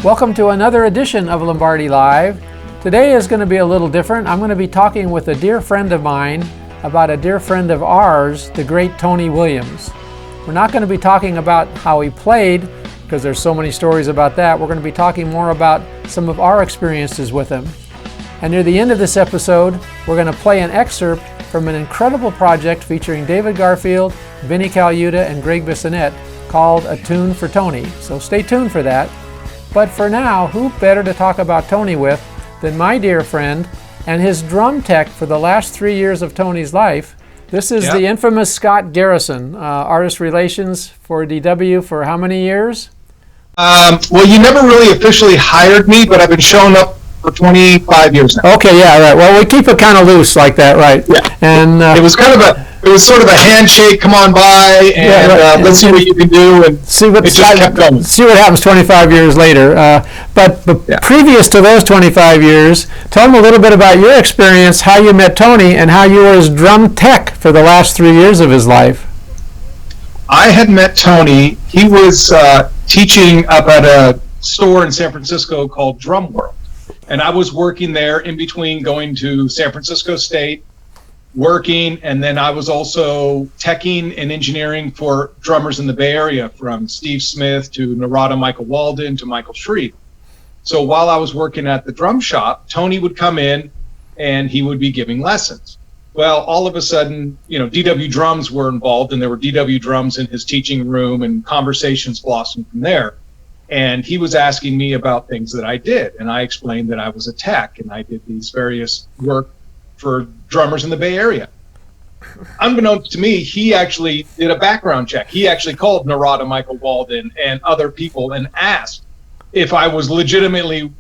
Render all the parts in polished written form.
Welcome to another edition of Lombardi Live. Today is going to be a little different. I'm going to be talking with a dear friend of mine about a dear friend of ours, the great Tony Williams. We're not going to be talking about how he played, because there's so many stories about that. We're going to be talking more about some of our experiences with him. And near the end of this episode, we're going to play an excerpt from an incredible project featuring David Garfield, Vinnie Colaiuta, and Gregg Bissonette called A Tune for Tony. So stay tuned for that. But for now, who better to talk about Tony with than my dear friend and his drum tech for the last 3 years of Tony's life. This is the infamous Scott Garrison, artist relations for DW for how many years? Well, you never really officially hired me, but I've been showing up for 25 years now. Okay, yeah, right. Well, we keep it kind of loose like that, right? Yeah. And it was sort of a handshake, come on by, and let's see what you can do, and see what it just kept going. See what happens 25 years later. But previous to those 25 years, tell them a little bit about your experience, how you met Tony, and how you were his drum tech for the last 3 years of his life. I had met Tony. He was teaching up at a store in San Francisco called Drum World. And I was working there in between going to San Francisco State, working, and then I was also teching and engineering for drummers in the Bay Area, from Steve Smith to Narada Michael Walden to Michael Shreve. So while I was working at the drum shop, Tony would come in and he would be giving lessons. Well, all of a sudden, DW drums were involved, and there were DW drums in his teaching room, and conversations blossomed from there. And he was asking me about things that I did, and I explained that I was a tech and I did these various work for drummers in the Bay Area. Unbeknownst to me, he actually did a background check. He actually called Narada Michael Walden and other people and asked if I was legitimately,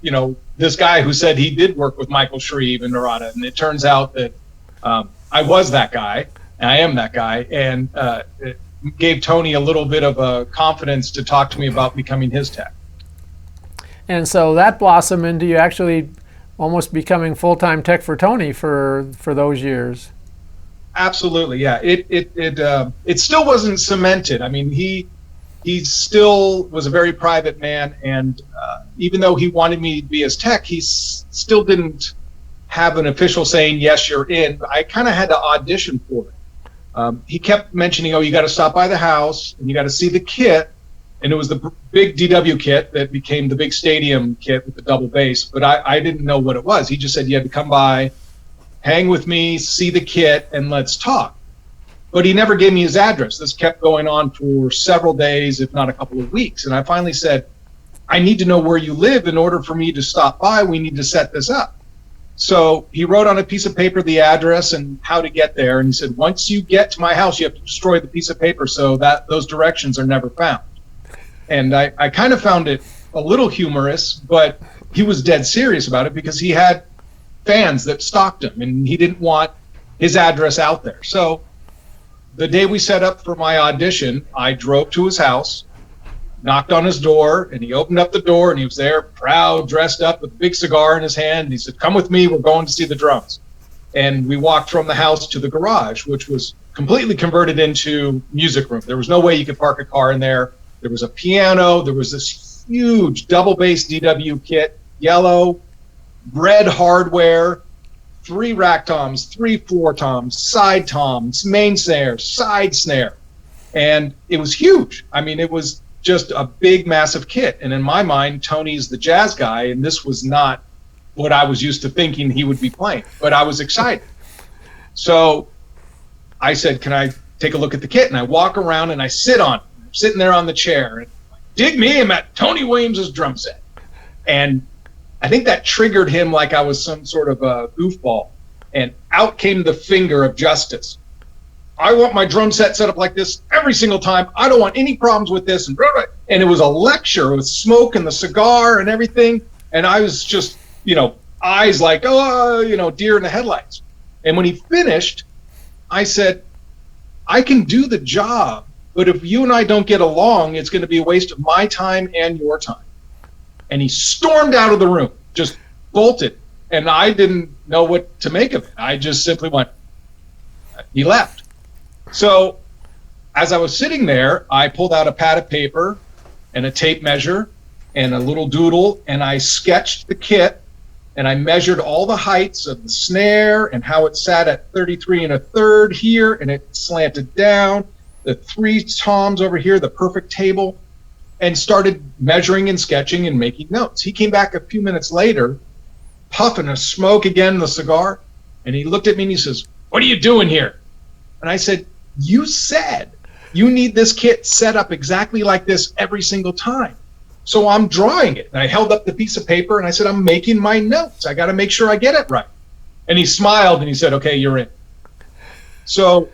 this guy who said he did work with Michael Shreve and Narada. And it turns out that I was that guy, and I am that guy, and it gave Tony a little bit of a confidence to talk to me about becoming his tech. And so that blossomed into you actually almost becoming full-time tech for Tony for those years. Absolutely, yeah. It still wasn't cemented. I mean, he still was a very private man, and even though he wanted me to be his tech, he still didn't have an official saying, yes, you're in. I kind of had to audition for it. He kept mentioning, you got to stop by the house and you got to see the kit. And it was the big DW kit that became the big stadium kit with the double bass. But I didn't know what it was. He just said, you had to come by, hang with me, see the kit, and let's talk. But he never gave me his address. This kept going on for several days, if not a couple of weeks. And I finally said, I need to know where you live in order for me to stop by. We need to set this up. So he wrote on a piece of paper the address and how to get there. And he said, once you get to my house, you have to destroy the piece of paper so that those directions are never found. And I kind of found it a little humorous, but he was dead serious about it because he had fans that stalked him and he didn't want his address out there. So the day we set up for my audition, I drove to his house, knocked on his door, and he opened up the door, and he was there, proud, dressed up with a big cigar in his hand. And he said, come with me, we're going to see the drums. And we walked from the house to the garage, which was completely converted into music room. There was no way you could park a car in there. There was a piano. There was this huge double bass DW kit, yellow, red hardware, 3 rack toms, 3 floor toms, side toms, main snare, side snare. And it was huge. I mean, it was just a big, massive kit. And in my mind, Tony's the jazz guy, and this was not what I was used to thinking he would be playing. But I was excited. So I said, can I take a look at the kit? And I walk around and I sit on it. I'm sitting there on the chair. And dig me, I'm at Tony Williams's drum set. And I think that triggered him like I was some sort of a goofball. And out came the finger of justice. I want my drum set set up like this every single time. I don't want any problems with this. And it was a lecture with smoke and the cigar and everything. And I was just, eyes like, deer in the headlights. And when he finished, I said, I can do the job, but if you and I don't get along, it's going to be a waste of my time and your time. And he stormed out of the room, just bolted. And I didn't know what to make of it. I just simply went, he left. So as I was sitting there, I pulled out a pad of paper and a tape measure, and a little doodle, and I sketched the kit, and I measured all the heights of the snare and how it sat at 33 1/3 here, and it slanted down, the 3 toms over here, the perfect table, and started measuring and sketching and making notes. He came back a few minutes later, puffing a smoke again in the cigar, and he looked at me and he says, "What are you doing here?" And I said, "You said you need this kit set up exactly like this every single time. So I'm drawing it." And I held up the piece of paper and I said, "I'm making my notes. I got to make sure I get it right." And he smiled and he said, "Okay, you're in." So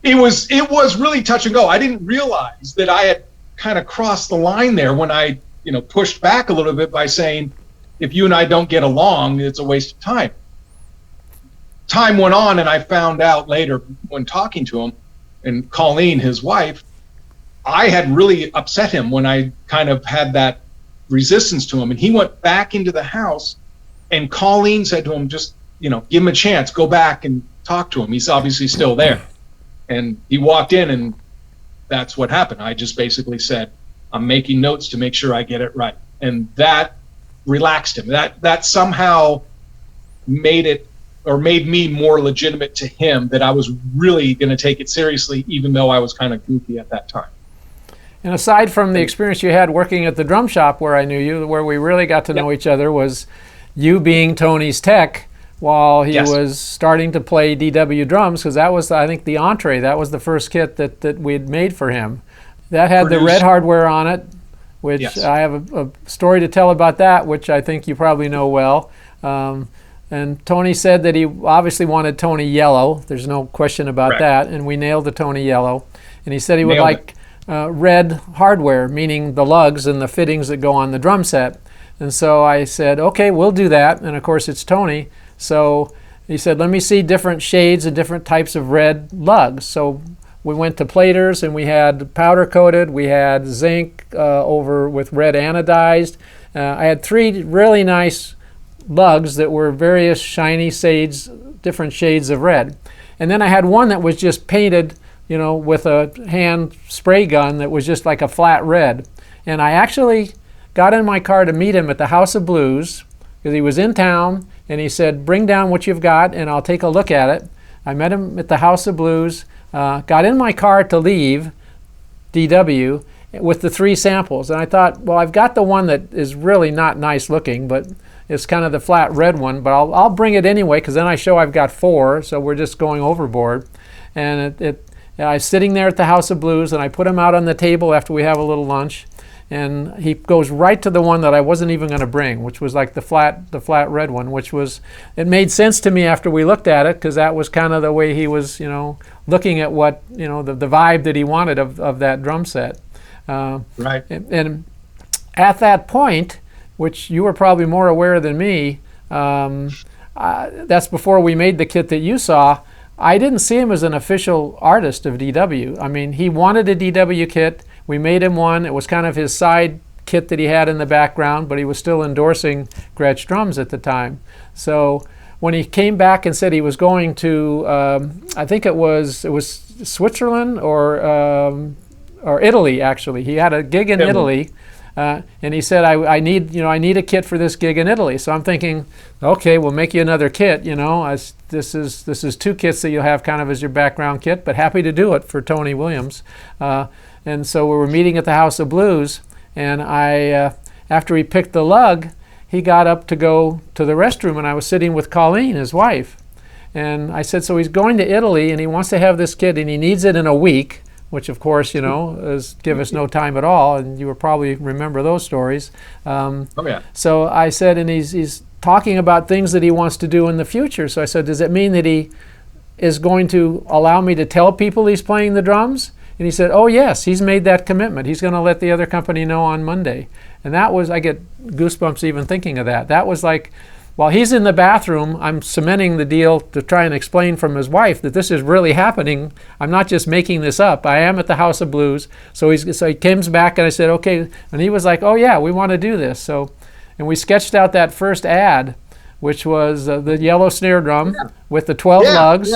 it was really touch and go. I didn't realize that I had kind of crossed the line there when I, pushed back a little bit by saying, if you and I don't get along, it's a waste of time. Time went on, and I found out later when talking to him, and Colleen, his wife, I had really upset him when I kind of had that resistance to him. And he went back into the house, and Colleen said to him, just, give him a chance, go back and talk to him. He's obviously still there. And he walked in, and that's what happened. I just basically said, I'm making notes to make sure I get it right. And that relaxed him. That somehow made me more legitimate to him, that I was really going to take it seriously, even though I was kind of goofy at that time. And aside from the experience you had working at the drum shop where I knew you, where we really got to know each other, was you being Tony's tech while he was starting to play DW drums, because that was, I think, the entree. That was the first kit that we'd made for him. That had the red hardware on it, which I have a story to tell about that, which I think you probably know well. And Tony said that he obviously wanted Tony yellow. There's no question about that. And we nailed the Tony yellow. And he said he would like red hardware, meaning the lugs and the fittings that go on the drum set. And so I said, okay, we'll do that. And of course, it's Tony. So he said, let me see different shades and different types of red lugs. So we went to platers, and we had powder coated, we had zinc over with red anodized. I had 3 really nice lugs that were various shiny shades, different shades of red. And then I had one that was just painted, with a hand spray gun that was just like a flat red. And I actually got in my car to meet him at the House of Blues, because he was in town, and he said, bring down what you've got and I'll take a look at it. I met him at the House of Blues, got in my car to leave DW with the 3 samples. And I thought, well, I've got the one that is really not nice looking, but it's kind of the flat red one, but I'll bring it anyway, because then I show I've got 4, so we're just going overboard. And I was sitting there at the House of Blues, and I put him out on the table after we have a little lunch, and he goes right to the one that I wasn't even going to bring, which was like the flat red one, which was, it made sense to me after we looked at it, because that was kind of the way he was, looking at what, the vibe that he wanted of that drum set. Right. And at that point, which you were probably more aware than me, that's before we made the kit that you saw, I didn't see him as an official artist of DW. I mean, he wanted a DW kit. We made him one. It was kind of his side kit that he had in the background, but he was still endorsing Gregg drums at the time. So when he came back and said he was going to, I think it was Switzerland or Italy, actually. He had a gig in Italy. And he said, I need a kit for this gig in Italy. So I'm thinking, okay, we'll make you another kit. This is 2 kits that you'll have kind of as your background kit, but happy to do it for Tony Williams. And so we were meeting at the House of Blues, and after he picked the lug, he got up to go to the restroom, and I was sitting with Colleen, his wife. And I said, so he's going to Italy, and he wants to have this kit, and he needs it in a week, which of course, is give us no time at all, and you will probably remember those stories. So I said, and he's talking about things that he wants to do in the future. So I said, does it mean that he is going to allow me to tell people he's playing the drums? And he said, oh yes, he's made that commitment. He's going to let the other company know on Monday. And that was, I get goosebumps even thinking of that. That was like, while he's in the bathroom, I'm cementing the deal to try and explain from his wife that this is really happening. I'm not just making this up. I am at the House of Blues. So he comes back, and I said, okay. And he was like, oh yeah, we want to do this. And we sketched out that first ad, which was the yellow snare drum with the 12 lugs.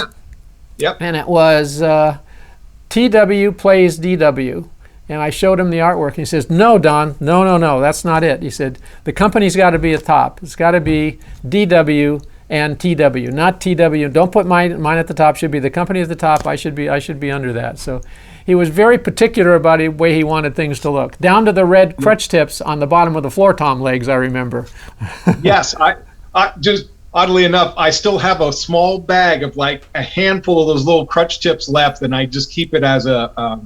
Yep. And it was TW plays DW. And I showed him the artwork, and he says, "No, Don, no, that's not it." He said, "The company's got to be at top. It's got to be DW and TW, not TW. Don't put mine at the top. Should be the company at the top. I should be under that." So he was very particular about the way he wanted things to look, down to the red crutch tips on the bottom of the floor tom legs, I remember. Yes, I just, oddly enough, I still have a small bag of like a handful of those little crutch tips left, and I just keep it as a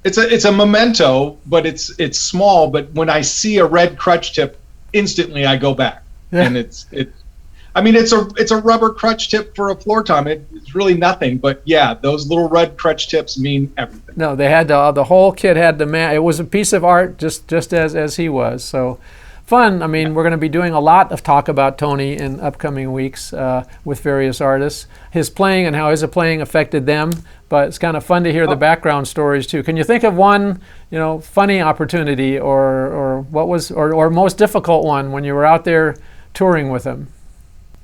it's a memento, but it's small. But when I see a red crutch tip, instantly I go back, and it's a rubber crutch tip for a floor tom. It's really nothing, but yeah, those little red crutch tips mean everything. No, they had the whole kid had the man. It was a piece of art, just as he was. So fun. I mean, we're going to be doing a lot of talk about Tony in upcoming weeks with various artists, his playing and how his playing affected them. But it's kind of fun to hear the background stories too. Can you think of one, funny opportunity or what was or most difficult one when you were out there touring with him?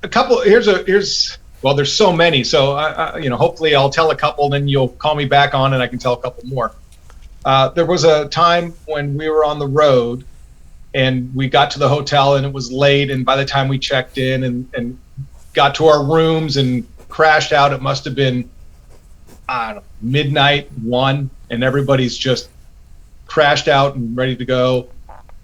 A couple. Well, there's so many. So hopefully I'll tell a couple, then you'll call me back on and I can tell a couple more. There was a time when we were on the road, and we got to the hotel and it was late, and by the time we checked in and got to our rooms and crashed out, it must have been, I don't know, midnight, 1, and everybody's just crashed out and ready to go.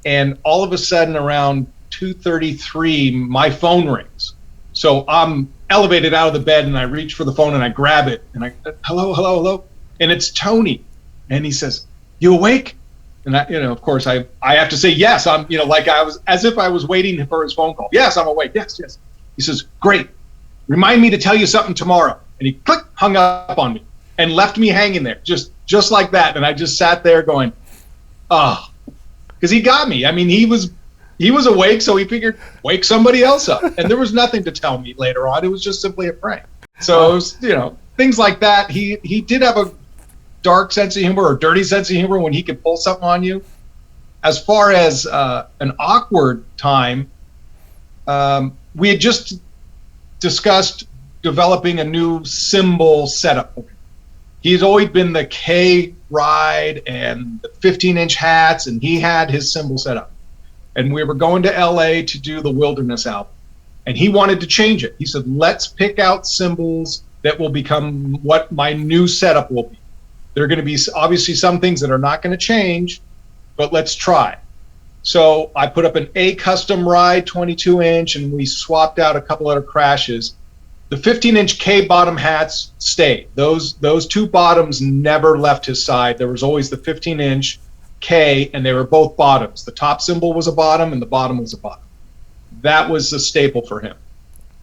And all of a sudden around 2:33, my phone rings. So I'm elevated out of the bed and I reach for the phone and I grab it and I, hello. And it's Tony. And he says, "You awake?" And I, of course I have to say, yes, I'm, like I was, as if I was waiting for his phone call. "Yes, I'm awake. Yes. He says, "Great. Remind me to tell you something tomorrow." And he hung up on me and left me hanging there, just like that. And I just sat there going, because he got me. I mean, he was awake, so he figured wake somebody else up. And there was nothing to tell me later on. It was just simply a prank. So it was, things like that. He did have a dark sense of humor or dirty sense of humor when he could pull something on you. As far as an awkward time, we had just discussed developing a new cymbal setup. He's always been the K ride and the 15-inch hats, and he had his cymbal setup. And we were going to LA to do the Wilderness album, and he wanted to change it. He said, "Let's pick out cymbals that will become what my new setup will be. There are going to be obviously some things that are not going to change, but let's try." So I put up an A custom ride 22-inch, and we swapped out a couple other crashes. The 15-inch K bottom hats stayed. Those two bottoms never left his side. There was always the 15-inch K, and they were both bottoms. The top cymbal was a bottom and the bottom was a bottom. That was a staple for him.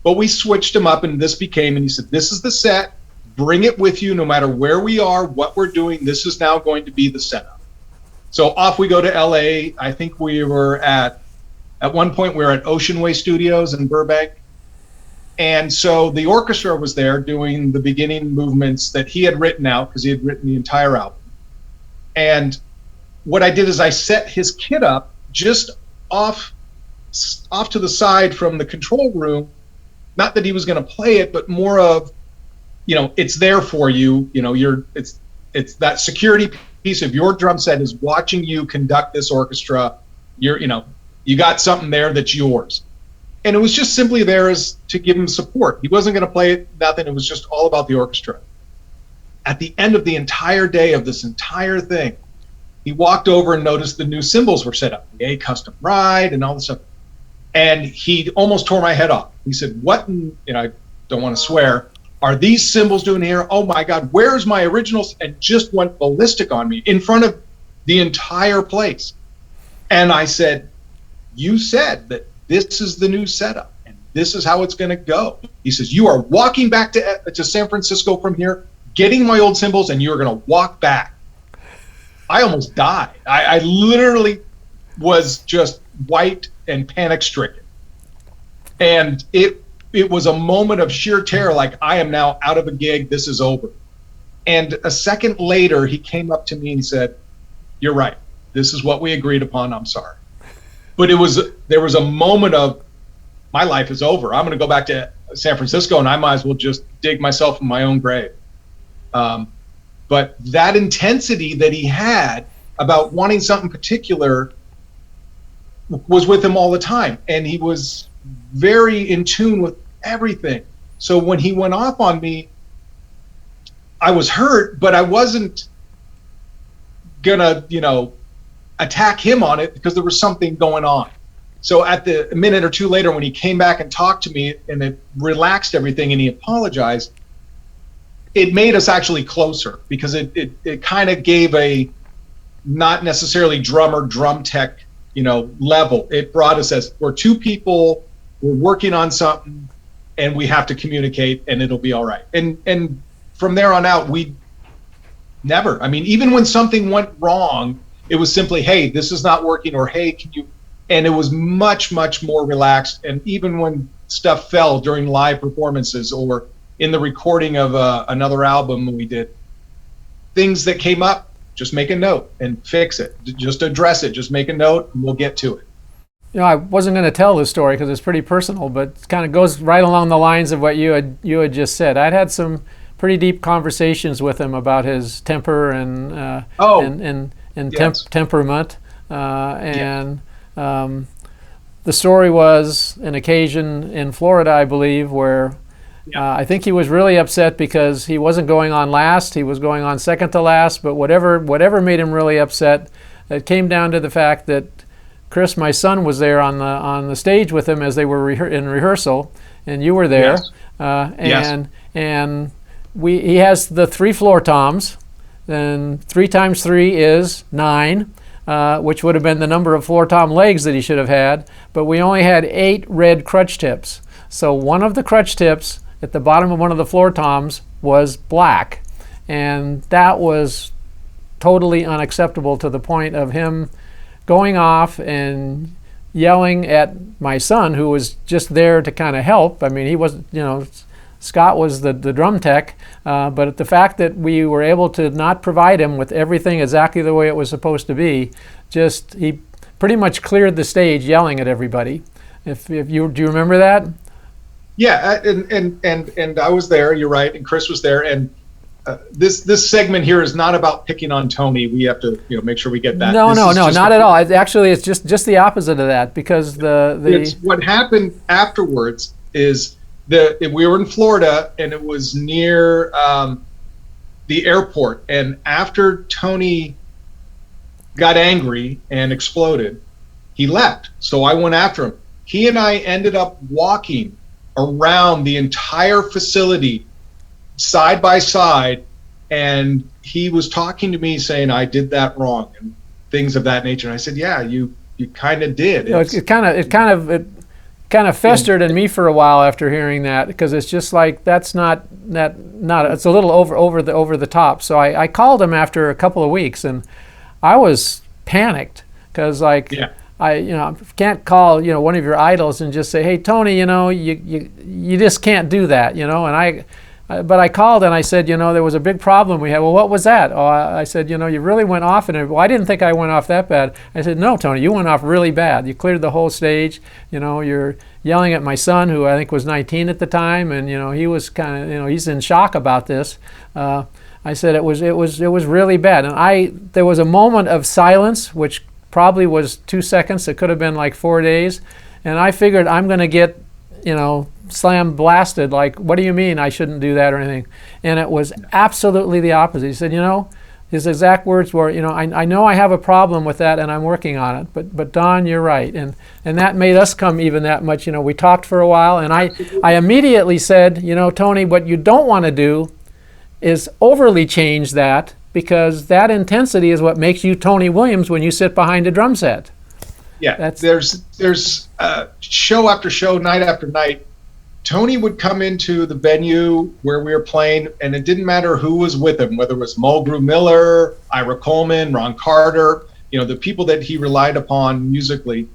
But we switched him up, and this became, and he said, "This is the set. Bring it with you no matter where we are, what we're doing. This is now going to be the setup." So off we go to LA. I think we were at one point we were at Ocean Way Studios in Burbank. And so the orchestra was there doing the beginning movements that he had written out, because he had written the entire album. And what I did is I set his kit up just off to the side from the control room. Not that he was going to play it, but more of, it's there for you. It's that security piece of your drum set is watching you conduct this orchestra. You got something there that's yours. And it was just simply there as to give him support. He wasn't going to play it, nothing. It was just all about the orchestra. At the end of the entire day of this entire thing, he walked over and noticed the new cymbals were set up, the A custom ride and all this stuff. And he almost tore my head off. He said, "What, I don't want to swear, are these cymbals doing here? Oh my God, where's my originals?" And just went ballistic on me in front of the entire place. And I said, "You said that this is the new setup and this is how it's going to go." He says, "You are walking back to San Francisco from here, getting my old cymbals, and you're going to walk back." I almost died. I literally was just white and panic stricken. And it was a moment of sheer terror, like, I am now out of a gig, this is over. And a second later, he came up to me and said, "You're right. This is what we agreed upon. I'm sorry." But there was a moment of, my life is over. I'm going to go back to San Francisco and I might as well just dig myself in my own grave. but that intensity that he had about wanting something particular was with him all the time. And he was very in tune with everything. So when he went off on me, I was hurt, but I wasn't gonna, attack him on it because there was something going on. So a minute or two later, when he came back and talked to me and it relaxed everything and he apologized, it made us actually closer, because it kind of gave a not necessarily drum tech, level. It brought us as we're two people, we're working on something, and we have to communicate, and it'll be all right. And from there on out, we never, even when something went wrong, it was simply, hey, this is not working, or hey, can you, and it was much, much more relaxed. And even when stuff fell during live performances or in the recording of another album we did, things that came up, just make a note and fix it. Just address it. Just make a note and we'll get to it. I wasn't going to tell this story because it's pretty personal, but it kind of goes right along the lines of what you had just said. I'd had some pretty deep conversations with him about his temper and yes. temperament. The story was an occasion in Florida, I believe, where I think he was really upset because he wasn't going on last. He was going on second to last. But whatever made him really upset, it came down to the fact that Chris, my son, was there on the stage with him as they were in rehearsal, and you were there. Yes. And he has the 3 floor toms. Then 3 times 3 is 9. Which would have been the number of floor tom legs that he should have had, but we only had 8 red crutch tips. So one of the crutch tips at the bottom of one of the floor toms was black, and that was totally unacceptable, to the point of him going off and yelling at my son, who was just there to kind of help. He wasn't, Scott was the drum tech, but the fact that we were able to not provide him with everything exactly the way it was supposed to be, he pretty much cleared the stage yelling at everybody. Do you remember that? Yeah, and I was there. You're right, and Chris was there. And this segment here is not about picking on Tony. We have to make sure we get that. No, not at all. It's just the opposite of that, because it's what happened afterwards is. We were in Florida, and it was near the airport. And after Tony got angry and exploded, he left. So I went after him. He and I ended up walking around the entire facility side by side, and he was talking to me saying I did that wrong and things of that nature. And I said, yeah, you kind of did. It kind of festered in me for a while after hearing that, because it's just like it's a little over the top. So I called him after a couple of weeks, and I was panicked, because I can't call one of your idols and just say, hey Tony, you just can't do that, but I called and I said, there was a big problem we had. Well, what was that? Oh, I said, you really went off, and I didn't think I went off that bad. I said, no, Tony, you went off really bad. You cleared the whole stage. You're yelling at my son, who I think was 19 at the time, and he was kind of, he's in shock about this. I said it was really bad, and there was a moment of silence, which probably was 2 seconds. It could have been like 4 days, and I figured I'm going to get, slam blasted, like, what do you mean I shouldn't do that or anything? And it was absolutely the opposite. He said, his exact words were, I know I have a problem with that and I'm working on it, but Don, you're right. And that made us come even that much. We talked for a while, and I immediately said, Tony, what you don't want to do is overly change that, because that intensity is what makes you Tony Williams when you sit behind a drum set. Yeah, there's show after show, night after night, Tony would come into the venue where we were playing, and it didn't matter who was with him, whether it was Mulgrew Miller, Ira Coleman, Ron Carter, the people that he relied upon musically,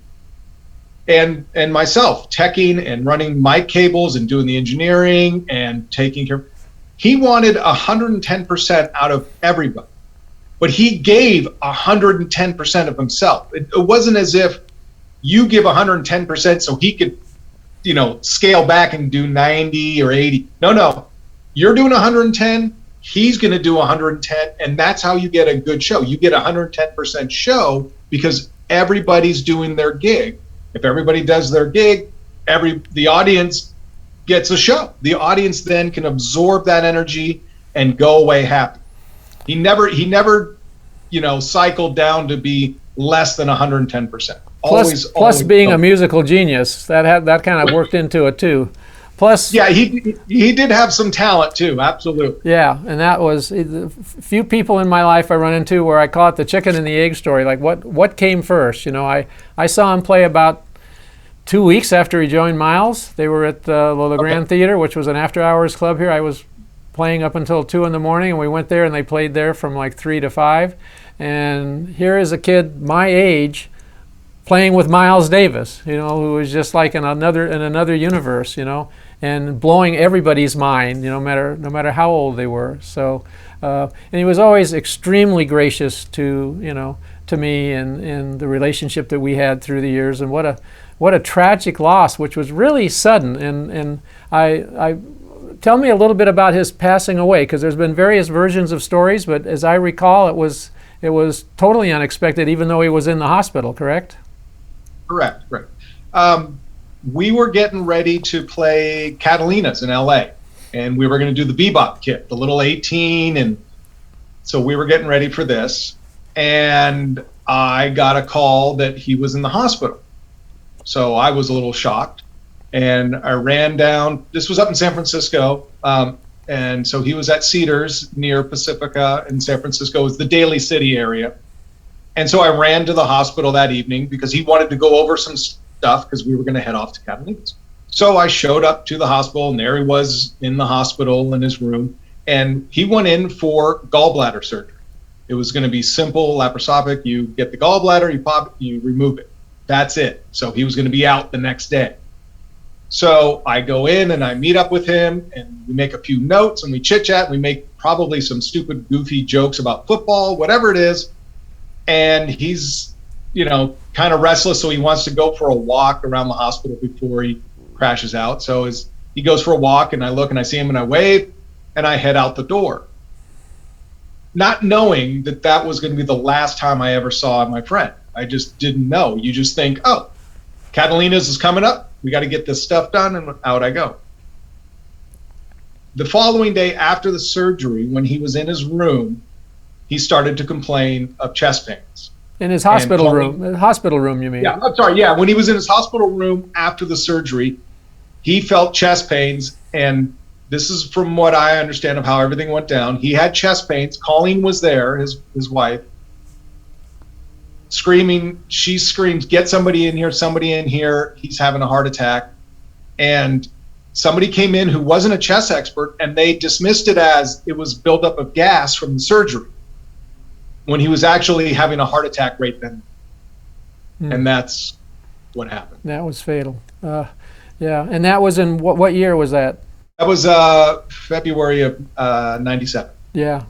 and myself, teching and running mic cables and doing the engineering and taking care. He wanted 110% out of everybody, but he gave 110% of himself. It wasn't as if you give 110% so he could scale back and do 90 or 80. No, you're doing 110. he's going to do 110, and that's how you get a good show. You get 110% show because everybody's doing their gig. If everybody does their gig, the audience gets a show. The audience then can absorb that energy and go away happy. He never, cycled down to be less than 110%. Plus being a musical genius, that kind of worked into it too. Plus, yeah, he did have some talent too, absolutely. Yeah, and that was a few people in my life I run into where I call it the chicken and the egg story. Like what came first? I saw him play about 2 weeks after he joined Miles. They were at the Le Grand Theater, which was an after-hours club here. I was playing up until 2 in the morning, and we went there and they played there from like 3 to 5. And here is a kid my age playing with Miles Davis, who was just like in another universe, and blowing everybody's mind, no matter how old they were. So, and he was always extremely gracious to me and the relationship that we had through the years. And what a tragic loss, which was really sudden. And I tell me a little bit about his passing away, because there's been various versions of stories, but as I recall, it was totally unexpected, even though he was in the hospital. Correct? Correct. We were getting ready to play Catalina's in LA, and we were going to do the bebop kit, the little 18, and so we were getting ready for this, and I got a call that he was in the hospital. So I was a little shocked, and I ran down. This was up in San Francisco, and so he was at Cedars near Pacifica in San Francisco. It was the Daly City area. And so I ran to the hospital that evening because he wanted to go over some stuff because we were going to head off to Catalina's. So I showed up to the hospital, and there he was in the hospital in his room, and he went in for gallbladder surgery. It was going to be simple laparoscopic. You get the gallbladder, you pop it, you remove it. That's it. So he was going to be out the next day. So I go in and I meet up with him, and we make a few notes and we chit chat. We make probably some stupid, goofy jokes about football, whatever it is. And he's, kind of restless, so he wants to go for a walk around the hospital before he crashes out. So as he goes for a walk, and I look and I see him and I wave, and I head out the door, not knowing that was going to be the last time I ever saw my friend. I just didn't know. You just think, oh, Catalina's is coming up. We got to get this stuff done, and out I go. The following day after the surgery, when he was in his room, he started to complain of chest pains. In his hospital room? Hospital room, you mean? Yeah, I'm sorry. Yeah, when he was in his hospital room after the surgery, he felt chest pains. And this is from what I understand of how everything went down. He had chest pains. Colleen was there, his wife, screaming. She screams, "Get somebody in here. He's having a heart attack." And somebody came in who wasn't a chest expert, and they dismissed it as it was buildup of gas from the surgery, when he was actually having a heart attack right then. And that's what happened. That was fatal. Yeah, and that was in what year was that? That was February of 97. Yeah,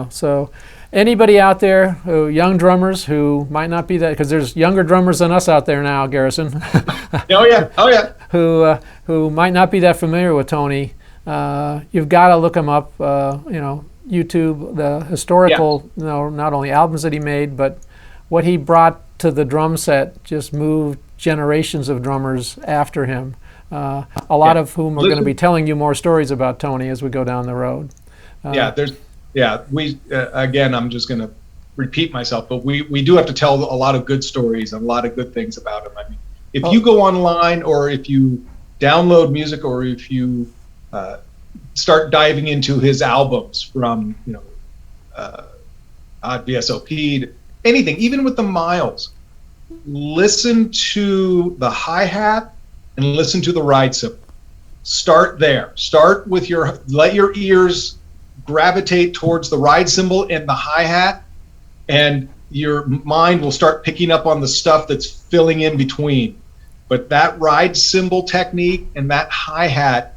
so anybody out there, young drummers who might not be that, because there's younger drummers than us out there now, Garrison. Oh yeah. Who might not be that familiar with Tony, you've got to look him up, YouTube, the historical, not only albums that he made, but what he brought to the drum set just moved generations of drummers after him. A lot of whom are going to be telling you more stories about Tony as we go down the road. Again, I'm just going to repeat myself, but we do have to tell a lot of good stories and a lot of good things about him. I mean, if you go online, or if you download music, or if you start diving into his albums from VSOP to anything, even with the Miles, listen to the hi-hat and listen to the ride cymbal. Start there. Start with let your ears gravitate towards the ride cymbal and the hi-hat, and your mind will start picking up on the stuff that's filling in between. But that ride cymbal technique and that hi-hat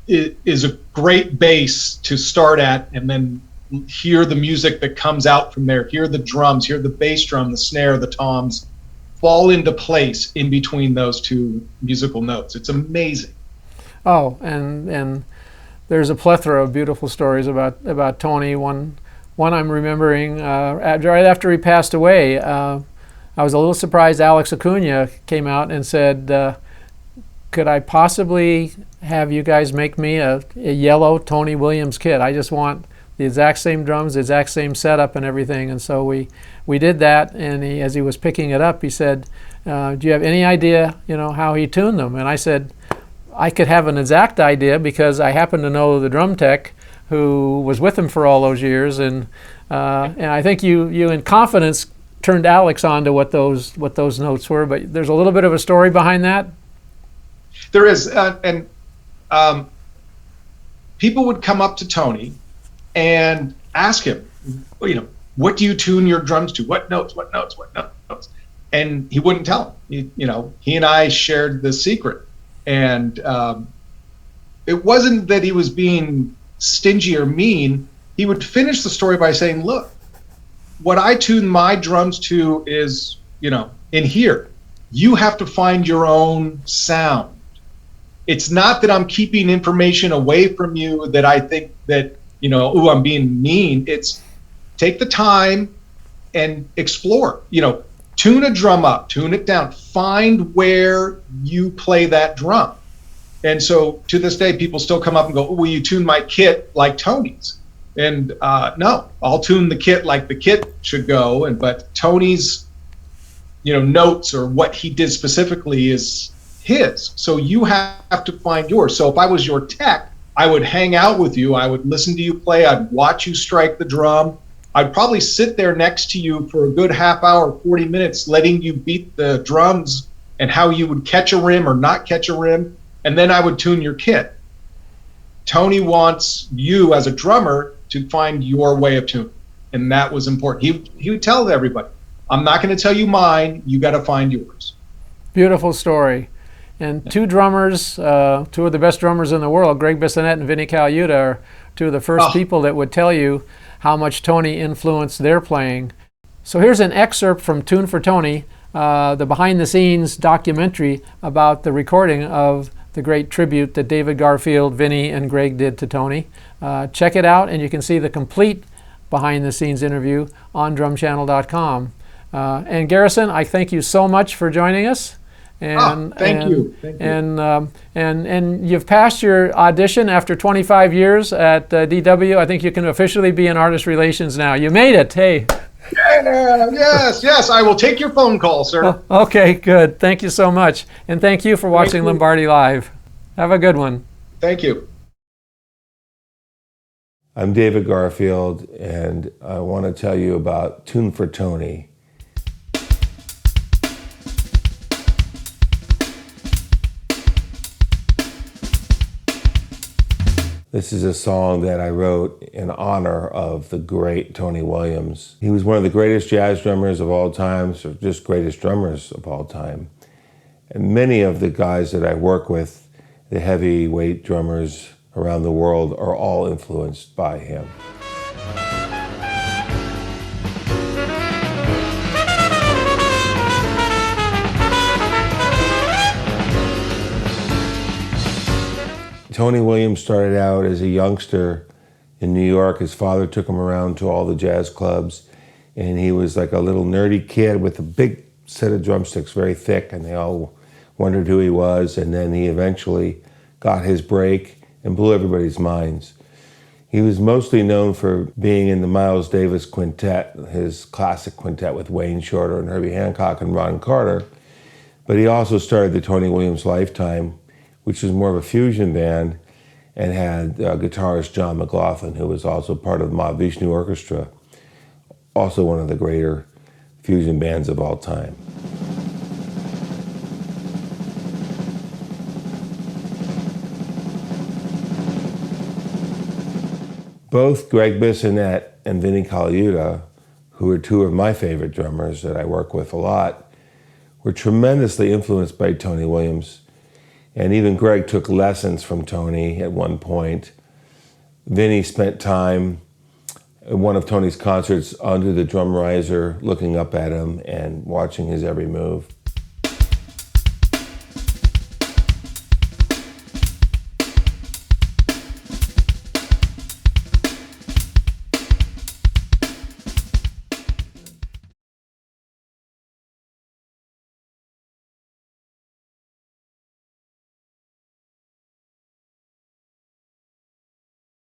is a great base to start at, and then hear the music that comes out from there. Hear the drums, hear the bass drum, the snare, the toms fall into place in between those two musical notes. It's amazing. Oh, and There's a plethora of beautiful stories about Tony. One I'm remembering right after he passed away. I was a little surprised Alex Acuna came out and said, could I possibly have you guys make me a yellow Tony Williams kit? I just want the exact same drums, the exact same setup and everything. And so we did that, and as he was picking it up, he said, do you have any idea, how he tuned them? And I said, I could have an exact idea because I happen to know the drum tech who was with him for all those years, and I think you in confidence turned Alex on to what those notes were. But there's a little bit of a story behind that. There is, and people would come up to Tony and ask him, what do you tune your drums to? What notes? What notes? What notes? And he wouldn't tell them. He and I shared the secret. And it wasn't that he was being stingy or mean. He would finish the story by saying, look, what I tune my drums to is, in here. You have to find your own sound. It's not that I'm keeping information away from you that I think that, I'm being mean. It's take the time and explore, tune a drum up, tune it down, find where you play that drum. And so to this day, people still come up and go, will you tune my kit like Tony's? And no, I'll tune the kit like the kit should go. But Tony's, notes or what he did specifically is his. So you have to find yours. So if I was your tech, I would hang out with you. I would listen to you play. I'd watch you strike the drum. I'd probably sit there next to you for a good half hour, 40 minutes, letting you beat the drums and how you would catch a rim or not catch a rim. And then I would tune your kit. Tony wants you as a drummer to find your way of tuning. And that was important. He would tell everybody, I'm not going to tell you mine. You got to find yours. Beautiful story. And two drummers, two of the best drummers in the world, Gregg Bissonette and Vinnie Colaiuta, are two of the first people that would tell you how much Tony influenced their playing. So here's an excerpt from Tune for Tony, the behind-the-scenes documentary about the recording of the great tribute that David Garfield, Vinnie, and Gregg did to Tony. Check it out, and you can see the complete behind-the-scenes interview on drumchannel.com. And Garrison, I thank you so much for joining us. Thank you. And you've passed your audition after 25 years at DW. I think you can officially be in artist relations now. You made it. Hey. Yeah, yes. I will take your phone call, sir. Okay, good. Thank you so much. And thank you for watching Lombardi Live. Have a good one. Thank you. I'm David Garfield, and I want to tell you about Tune for Tony. This is a song that I wrote in honor of the great Tony Williams. He was one of the greatest jazz drummers of all time, or just greatest drummers of all time. And many of the guys that I work with, the heavyweight drummers around the world, are all influenced by him. Tony Williams started out as a youngster in New York. His father took him around to all the jazz clubs, and he was like a little nerdy kid with a big set of drumsticks, very thick, and they all wondered who he was. And then he eventually got his break and blew everybody's minds. He was mostly known for being in the Miles Davis Quintet, his classic quintet with Wayne Shorter and Herbie Hancock and Ron Carter. But he also started the Tony Williams Lifetime, which was more of a fusion band, and had guitarist John McLaughlin, who was also part of the Mahavishnu Orchestra, also one of the greater fusion bands of all time. Both Gregg Bissonette and Vinnie Colaiuta, who are two of my favorite drummers that I work with a lot, were tremendously influenced by Tony Williams. And even Gregg took lessons from Tony at one point. Vinnie spent time at one of Tony's concerts under the drum riser, looking up at him and watching his every move.